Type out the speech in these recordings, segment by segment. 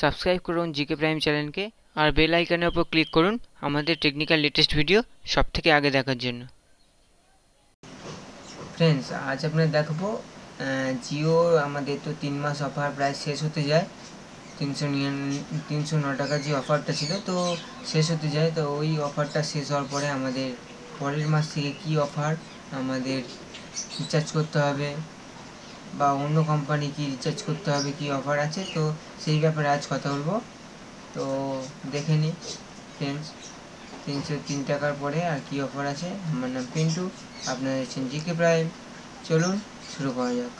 Subscribe করুন GK prime চ্যানেলকে আর bell আইকনের উপর ক্লিক করুন আমাদের টেকনিক্যাল লেটেস্ট ভিডিও সবথেকে আগে দেখার জন্য। ফ্রেন্ডস, আজ আপনাদের দেখাবো জিও আমাদের তো 3 মাস অফার প্রায় শেষ হতে যায়। 309 টাকা যে অফারটা ছিল তো শেষ হতে যায়। তো ওই অফারটা শেষ হওয়ার পরে আমাদের পরের মাস থেকে কী অফার আমাদের রিচার্জ করতে হবে বা অন্য কোম্পানি কি রিচার্জ করতে হবে, কি অফার আছে, তো সেই ব্যাপারে আজ কথা বলবো। তো দেখে নিই ফ্রেন্ডস, 303 টাকার পরে আর কি অফার আছে। আমার নাম পিন্টু, আপনারা দেখছেন জিকে প্রাইম। চলুন শুরু করা যাক।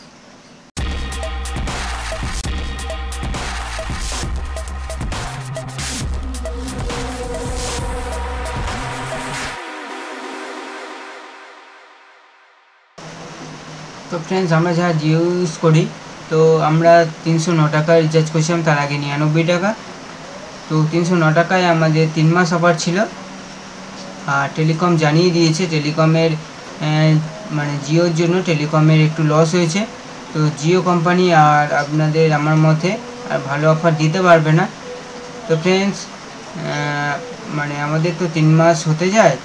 তো ফ্রেন্ডস, আমরা যারা জিও ইউজ করি তো আমরা 309 টাকা রিচার্জ করছিলাম, তার আগে 99 টাকা। তো 309 টাকায় আমাদের 3 মাস অফার ছিল। আর টেলিকম জানিয়ে দিয়েছে, টেলিকমের মানে জিওর জন্য টেলিকমের একটু লস হয়েছে। তো জিও কোম্পানি আর আপনাদের আমার মতে আর ভালো অফার দিতে পারবে না। তো ফ্রেন্ডস, মানে আমাদের তো 3 মাস হতে যায়,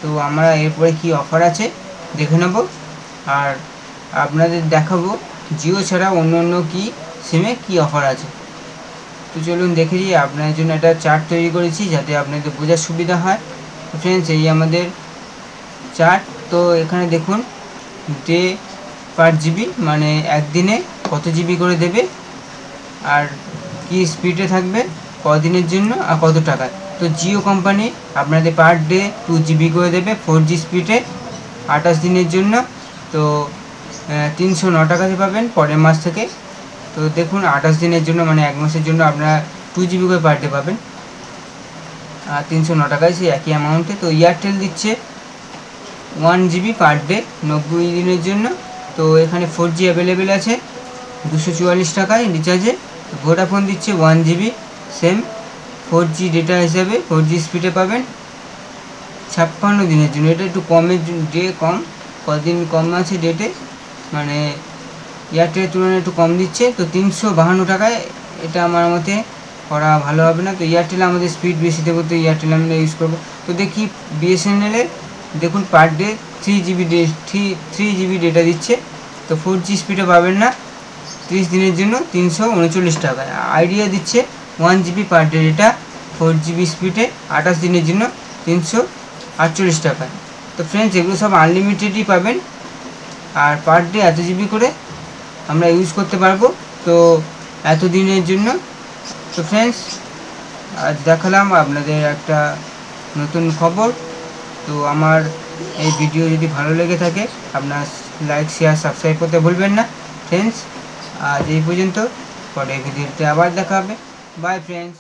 তো আমরা এরপরে কি অফার আছে দেখে নেব আর আপনাদের দেখাবো জিও ছাড়া অন্য অন্য কি সিমে কি অফার আছে। তো চলুন দেখে দিই। আপনাদের জন্য একটা চার্ট তৈরি করেছি যাতে আপনাদের বোঝার সুবিধা হয়। তো ফ্রেন্ডস, এই আমাদের চার্ট। তো এখানে দেখুন ডে পার জিবি, মানে একদিনে কত জিবি করে দেবে আর কি স্পিডে থাকবে, কদিনের জন্য আর কত টাকায়। তো জিও কোম্পানি আপনাদের পার ডে 2 জিবি করে দেবে 4G স্পিডে 28 দিনের জন্য। তো 309 টাকাতে পাবেন পরের মাস থেকে। তো দেখুন 28 দিনের জন্য মানে 1 মাসের জন্য আপনারা 2 জিবি করে পার ডে পাবেন আর 309 টাকায় সেই একই অ্যামাউন্টে। তো এয়ারটেল দিচ্ছে 1 জিবি পার ডে 90 দিনের জন্য। তো এখানে 4G অ্যাভেলেবেল আছে 244 টাকায় রিচার্জে। ভোডাফোন দিচ্ছে 1 জিবি সেম 4G ডেটা হিসাবে 4G স্পিডে পাবেন 56 দিনের জন্য। এটা একটু কমের ডে কম, কদিন কম আছে ডেটে, মানে এয়ারটেলের তুলনায় একটু কম দিচ্ছে। তো 352 টাকায় এটা আমার মতে করা ভালো হবে না। তো এয়ারটেল আমাদের স্পিড বেশি দেবো, তো এয়ারটেল আমরা ইউজ করবো। তো দেখি বিএসএনএলের দেখুন পার ডে 3 জিবি ডেটা দিচ্ছে। তো 4G স্পিডে পাবেন না 30 দিনের জন্য 339 টাকায়। আইডিয়া দিচ্ছে 1 GB per day data 4 GB স্পিডে 28 দিনের জন্য 348 টাকায়। তো ফ্রেন্ডস, এগুলো সব আনলিমিটেডই পাবেন আর পার ডে এত জিবি করে আমরা ইউজ করতে পারবো তো এত দিনের জন্য। তো ফ্রেন্ডস, আজ দেখালাম আপনাদের একটা নতুন খবর। তো আমার এই ভিডিও যদি ভালো লেগে থাকে আপনার লাইক শেয়ার সাবস্ক্রাইব করতে ভুলবেন না ফ্রেন্ডস। আজ এই পর্যন্ত, পরে ভিডিওতে আবার দেখা হবে। By friends.